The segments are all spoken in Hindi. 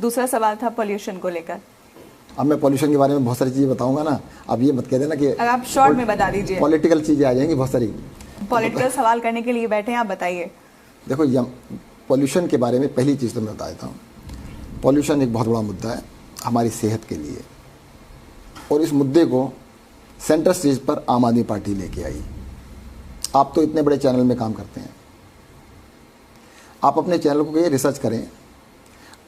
दूसरा सवाल था पॉल्यूशन को लेकर। अब मैं पॉल्यूशन के बारे में बहुत सारी चीज़ें बताऊंगा ना, अब ये मत कह देना कि आप शॉर्ट में बता दीजिए। पॉलिटिकल चीज़ें आ जाएंगी बहुत सारी। पॉलिटिकल सवाल करने के लिए बैठे हैं, आप बताइए। देखो, पॉल्यूशन के बारे में पहली चीज़ तो मैं बता देता हूँ। पॉल्यूशन एक बहुत बड़ा मुद्दा है हमारी सेहत के लिए, और इस मुद्दे को सेंटर स्टेज पर आम आदमी पार्टी लेके आई। आप तो इतने बड़े चैनल में काम करते हैं, आप अपने चैनल को ये रिसर्च करें,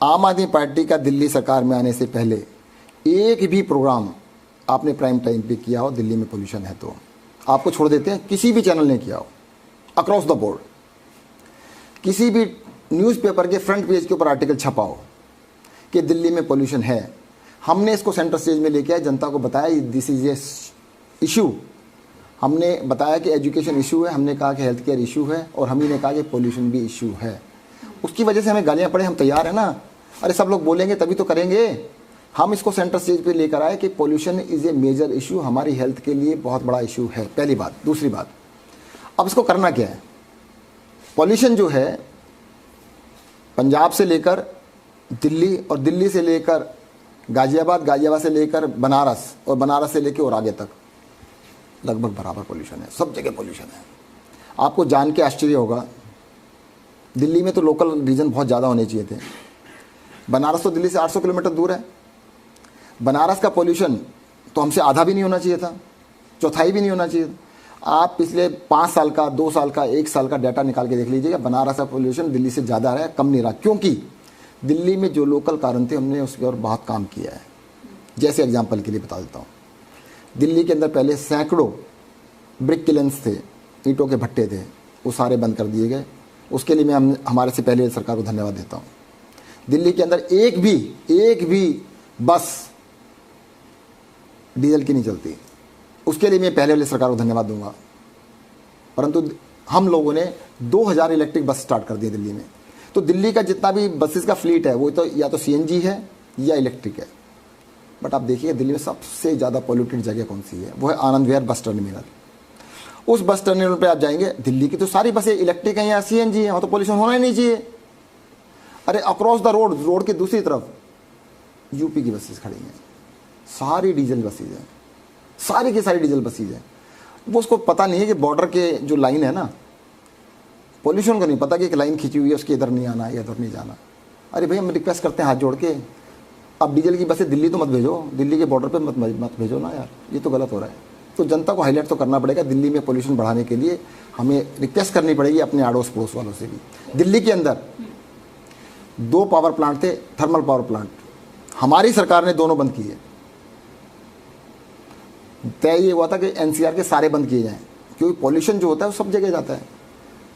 आम आदमी पार्टी का दिल्ली सरकार में आने से पहले एक भी प्रोग्राम आपने प्राइम टाइम पे किया हो दिल्ली में पोल्यूशन है तो आपको छोड़ देते हैं। किसी भी चैनल ने किया हो, अक्रॉस द बोर्ड, किसी भी न्यूज़पेपर के फ्रंट पेज के ऊपर आर्टिकल छपा हो कि दिल्ली में पोल्यूशन है, हमने इसको सेंटर स्टेज में लेके आए, जनता को बताया दिस इज ए इशू। हमने बताया कि एजुकेशन इशू है, हमने कहा कि हेल्थ केयर इशू है, और हम ही ने कहा कि पोल्यूशन भी इशू है। उसकी वजह से हमें गालियाँ पड़े, हम तैयार हैं ना। अरे सब लोग बोलेंगे तभी तो करेंगे। हम इसको सेंटर स्टेज पे लेकर आए कि pollution is a major issue, हमारी हेल्थ के लिए बहुत बड़ा इशू है, पहली बात। दूसरी बात, अब इसको करना क्या है। पोल्यूशन जो है पंजाब से लेकर दिल्ली, और दिल्ली से लेकर गाजियाबाद, गाजियाबाद से लेकर बनारस, और बनारस से लेकर और आगे तक लगभग बराबर पोल्यूशन है, सब जगह पोल्यूशन है। आपको जान के आश्चर्य होगा, दिल्ली में तो लोकल रीजन बहुत ज़्यादा होने चाहिए थे। बनारस तो दिल्ली से 800 किलोमीटर दूर है। बनारस का पोल्यूशन तो हमसे आधा भी नहीं होना चाहिए था, चौथाई भी नहीं होना चाहिए था। आप पिछले 5 साल का, 2 साल का, 1 साल का डाटा निकाल के देख लीजिएगा, बनारस का पोल्यूशन दिल्ली से ज़्यादा रहा है, कम नहीं रहा। क्योंकि दिल्ली में जो लोकल कारण थे हमने उसके और बहुत काम किया है। जैसे एग्जाम्पल के लिए बता देता हूँ, दिल्ली के अंदर पहले सैकड़ों ब्रिक किलन्स थे, ईंटों के भट्टे थे, वो सारे बंद कर दिए गए। उसके लिए मैं हमारे से पहले सरकार को धन्यवाद देता हूँ। दिल्ली के अंदर एक भी बस डीजल की नहीं चलती, उसके लिए मैं पहले वाली सरकार को धन्यवाद दूंगा। परंतु हम लोगों ने 2000 इलेक्ट्रिक बस स्टार्ट कर दिए दिल्ली में। तो दिल्ली का जितना भी बसेस का फ्लीट है वो तो या तो सीएनजी है या इलेक्ट्रिक है। बट आप देखिए दिल्ली में सबसे ज़्यादा पोल्यूटेड जगह कौन सी है, वो है आनंद विहार बस टर्मिनल। उस बस टर्मिनल पे आप जाएंगे, दिल्ली की तो सारी बसें इलेक्ट्रिक हैं या सीएनजी है, वहाँ तो पोल्यूशन होना ही नहीं चाहिए। अरे अक्रॉस द रोड की दूसरी तरफ यूपी की बसेस खड़ी हैं, सारी डीजल बसेज हैं, सारी की सारी डीजल बसेज हैं। वो उसको पता नहीं है कि बॉर्डर के जो लाइन है ना, पोल्यूशन को नहीं पता कि एक लाइन खींची हुई है, उसके इधर नहीं आना, इधर नहीं जाना। अरे भाई हम रिक्वेस्ट करते हैं हाथ जोड़ के, अब डीजल की बसें दिल्ली तो मत भेजो, दिल्ली के बॉर्डर पे मत भेजो ना यार, ये तो गलत हो रहा है। तो जनता को हाईलाइट तो करना पड़ेगा। दिल्ली में पोल्यूशन बढ़ाने के लिए हमें रिक्वेस्ट करनी पड़ेगी अपने आड़ोस पड़ोस वालों से भी। दिल्ली के अंदर 2 पावर प्लांट थे, थर्मल पावर प्लांट, हमारी सरकार ने दोनों बंद किए। तय ये हुआ था कि एनसीआर के सारे बंद किए जाएं, क्योंकि पोल्यूशन जो होता है वो सब जगह जाता है।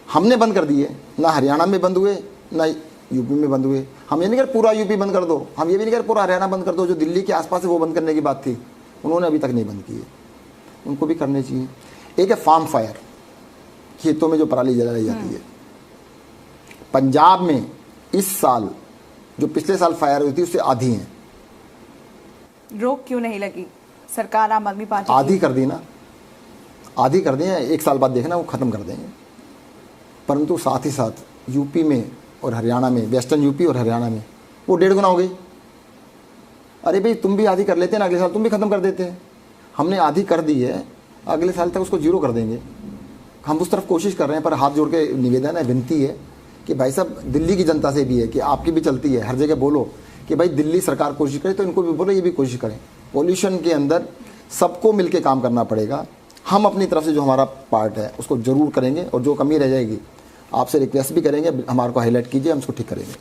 हमने बंद कर दिए, ना हरियाणा में बंद हुए ना यूपी में बंद हुए। हम ये नहीं कह पूरा यूपी बंद कर दो, हम ये भी नहीं कह पूरा हरियाणा बंद कर दो। जो दिल्ली के आसपास है वो बंद करने की बात थी, उन्होंने अभी तक नहीं बंद किए, उनको भी करने चाहिए। एक है फार्म फायर, खेतों में जो पराली जलाई जाती है। पंजाब में इस साल जो पिछले साल फायर हुई थी उससे आधी है। रोक क्यों नहीं लगी सरकार आम आदमी पार्टी? आधी कर दी ना, आधी कर दें, 1 साल बाद देखना वो खत्म कर देंगे। परंतु साथ ही साथ यूपी में और हरियाणा में, वेस्टर्न यूपी और हरियाणा में वो 1.5 गुना हो गई। अरे भाई तुम भी आधी कर लेते हैं ना, अगले साल तुम भी खत्म कर देते हैं। हमने आधी कर दी है, अगले साल तक उसको 0 कर देंगे। हम उस तरफ कोशिश कर रहे हैं, पर हाथ जोड़ के निवेदन है, विनती है कि भाई साहब दिल्ली की जनता से भी है कि आपकी भी चलती है, हर जगह बोलो कि भाई दिल्ली सरकार कोशिश करे तो इनको भी बोलो ये भी कोशिश करें। पॉल्यूशन के अंदर सबको मिलके काम करना पड़ेगा। हम अपनी तरफ से जो हमारा पार्ट है उसको ज़रूर करेंगे, और जो कमी रह जाएगी आपसे रिक्वेस्ट भी करेंगे, हमारे को हाईलाइट कीजिए, हम उसको ठीक करेंगे।